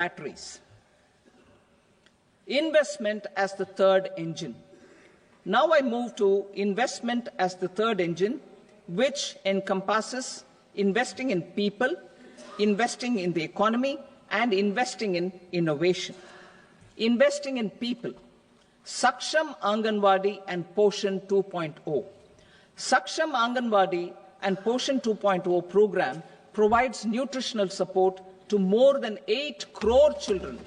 batteries. Investment as the third engine. Now I move to investment as the third engine, which encompasses investing in people, investing in the economy, and investing in innovation. Investing in people. Saksham Anganwadi and Poshan 2.0. Saksham Anganwadi and Poshan 2.0 program provides nutritional support to more than 8 crore children,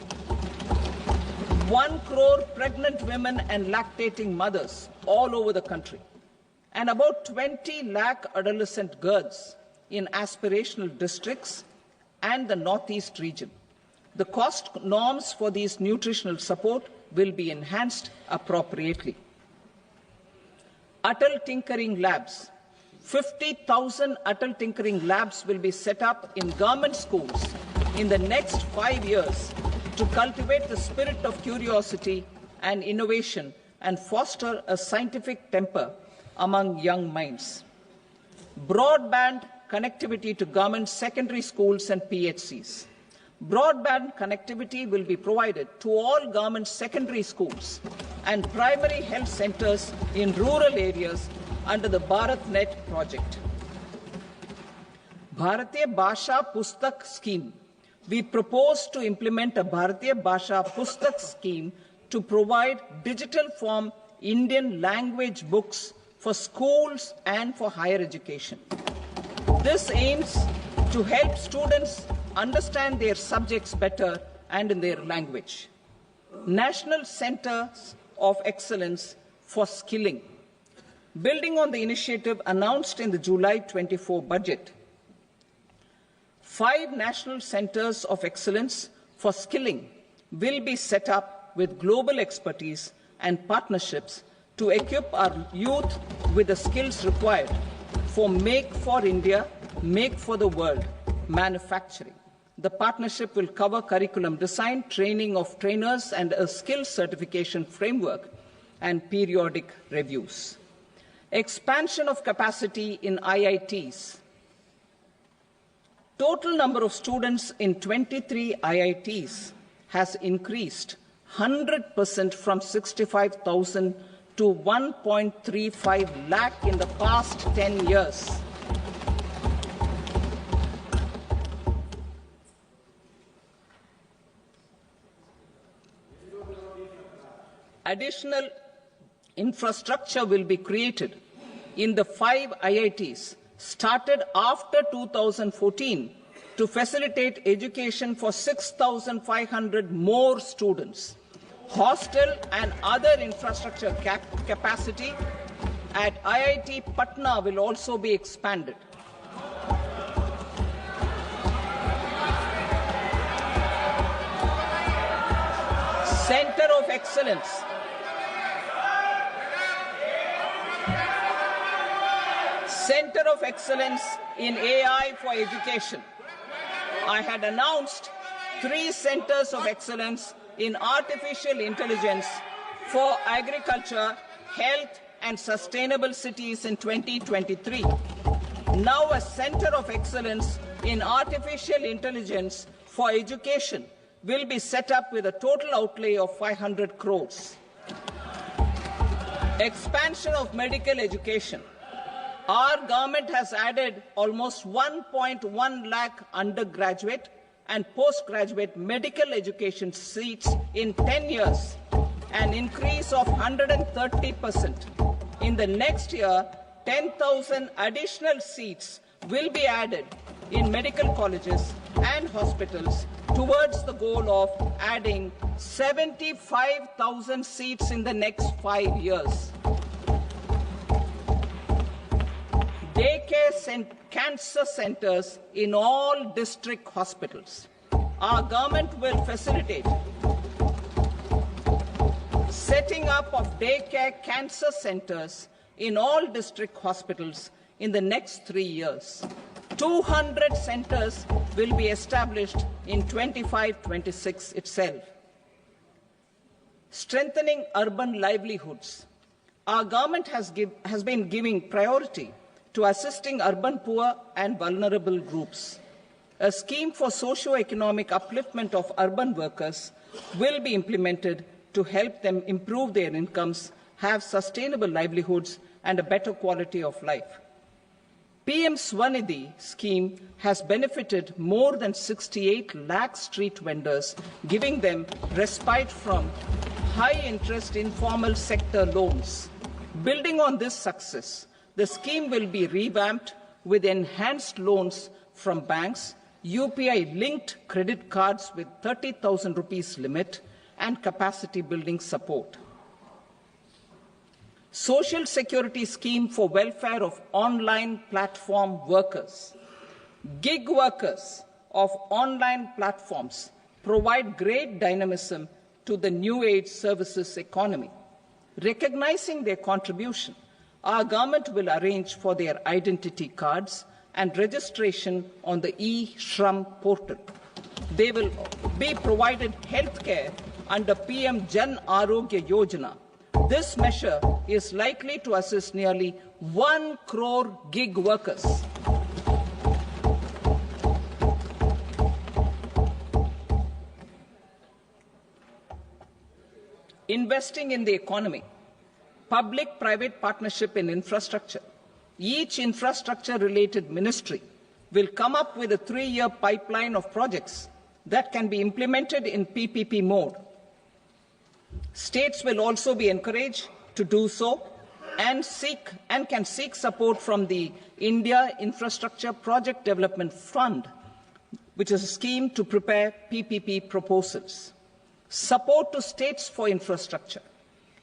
1 crore pregnant women and lactating mothers all over the country, and about 20 lakh adolescent girls in aspirational districts and the Northeast region. The cost norms for these nutritional support will be enhanced appropriately. Atal Tinkering Labs. 50,000 Atal Tinkering Labs will be set up in government schools in the next 5 years to cultivate the spirit of curiosity and innovation and foster a scientific temper among young minds. Broadband connectivity to government secondary schools and PHCs. Broadband connectivity will be provided to all government secondary schools and primary health centers in rural areas under the BharatNet project. Bharatiya Bhasha Pustak Scheme. We propose to implement a Bharatiya Bhasha Pustak scheme to provide digital form Indian language books for schools and for higher education. This aims to help students understand their subjects better and in their language. National Centers of Excellence for Skilling. Building on the initiative announced in the July 24 budget, 5 national centers of excellence for skilling will be set up with global expertise and partnerships to equip our youth with the skills required for Make for India, Make for the World manufacturing. The partnership will cover curriculum design, training of trainers, and a skills certification framework and periodic reviews. Expansion of capacity in IITs. Total number of students in 23 IITs has increased 100% from 65,000 to 1.35 lakh in the past 10 years. Additional infrastructure will be created in the 5 IITs started after 2014 to facilitate education for 6,500 more students. Hostel and other infrastructure capacity at IIT Patna will also be expanded. Center of Excellence. Center of Excellence in AI for Education. I had announced 3 centers of excellence in artificial intelligence for agriculture, health, and sustainable cities in 2023. Now a center of excellence in artificial intelligence for education will be set up with a total outlay of 500 crores. Expansion of medical education. Our government has added almost 1.1 lakh undergraduate and postgraduate medical education seats in 10 years, an increase of 130%. In the next year, 10,000 additional seats will be added in medical colleges and hospitals towards the goal of adding 75,000 seats in the next 5 years. Daycare cancer centers in all district hospitals. Our government will facilitate setting up of daycare cancer centers in all district hospitals in the next 3 years. 200 centers will be established in 25-26 itself. Strengthening urban livelihoods. Our government has been giving priority to assisting urban poor and vulnerable groups. A scheme for socio-economic upliftment of urban workers will be implemented to help them improve their incomes, have sustainable livelihoods, and a better quality of life. PM Swanidhi scheme has benefited more than 68 lakh street vendors, giving them respite from high-interest informal sector loans. Building on this success, the scheme will be revamped with enhanced loans from banks, UPI-linked credit cards with 30,000 rupees limit, and capacity building support. Social Security Scheme for welfare of online platform workers. Gig workers of online platforms provide great dynamism to the new age services economy. Recognizing their contribution, our government will arrange for their identity cards and registration on the e-Shram portal. They will be provided healthcare under PM Jan Arogya Yojana. This measure is likely to assist nearly 1 crore gig workers. Investing in the economy. Public-private partnership in infrastructure. Each infrastructure-related ministry will come up with a 3-year pipeline of projects that can be implemented in PPP mode. States will also be encouraged to do so and can seek support from the India Infrastructure Project Development Fund, which is a scheme to prepare PPP proposals. Support to states for infrastructure.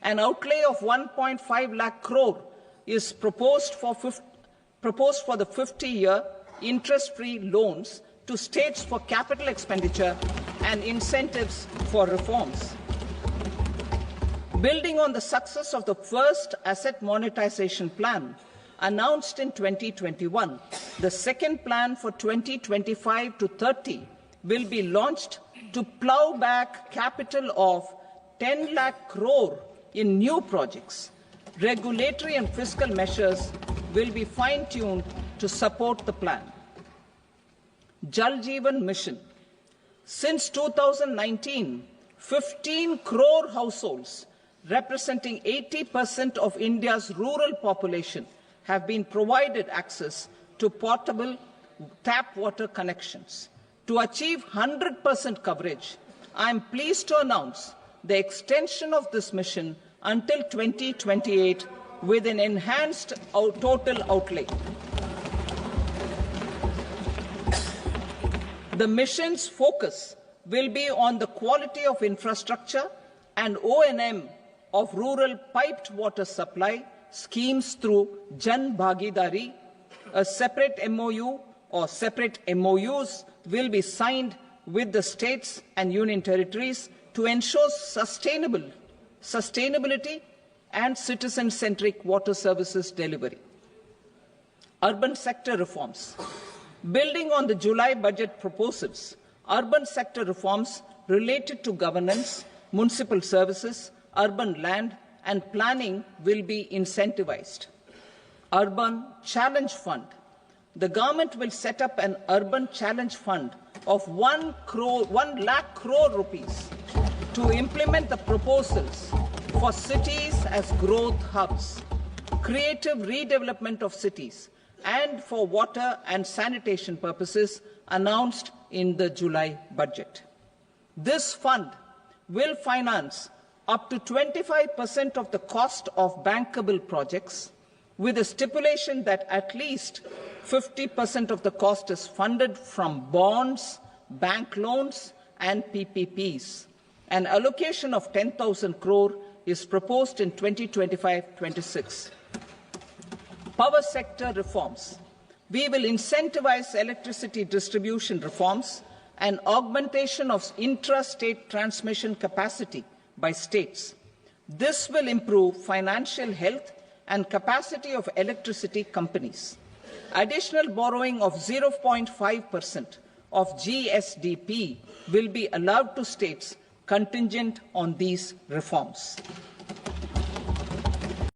An outlay of 1.5 lakh crore is proposed for the 50-year interest-free loans to states for capital expenditure and incentives for reforms. Building on the success of the first asset monetization plan announced in 2021, the second plan for 2025 to 30 will be launched to plow back capital of 10 lakh crore in new projects. Regulatory and fiscal measures will be fine-tuned to support the plan. Jal Jeevan Mission. Since 2019, 15 crore households representing 80% of India's rural population have been provided access to portable tap water connections. To achieve 100% coverage, I am pleased to announce the extension of this mission until 2028 with an enhanced total outlay. The mission's focus will be on the quality of infrastructure and O&M of rural piped water supply schemes through Jan Bhagidari. A separate MOU or separate MOUs will be signed with the states and union territories to ensure sustainability and citizen-centric water services delivery. Urban sector reforms. Building on the July budget proposals, urban sector reforms related to governance, municipal services, urban land and planning will be incentivized. Urban Challenge Fund. The government will set up an urban challenge fund of 1 lakh crore rupees to implement the proposals for cities as growth hubs, creative redevelopment of cities, and for water and sanitation purposes announced in the July budget. This fund will finance up to 25% of the cost of bankable projects, with a stipulation that at least 50% of the cost is funded from bonds, bank loans, and PPPs. An allocation of 10,000 crore is proposed in 2025-26. Power sector reforms. We will incentivize electricity distribution reforms and augmentation of intra-state transmission capacity by states. This will improve financial health and capacity of electricity companies. Additional borrowing of 0.5% of GSDP will be allowed to states contingent on these reforms.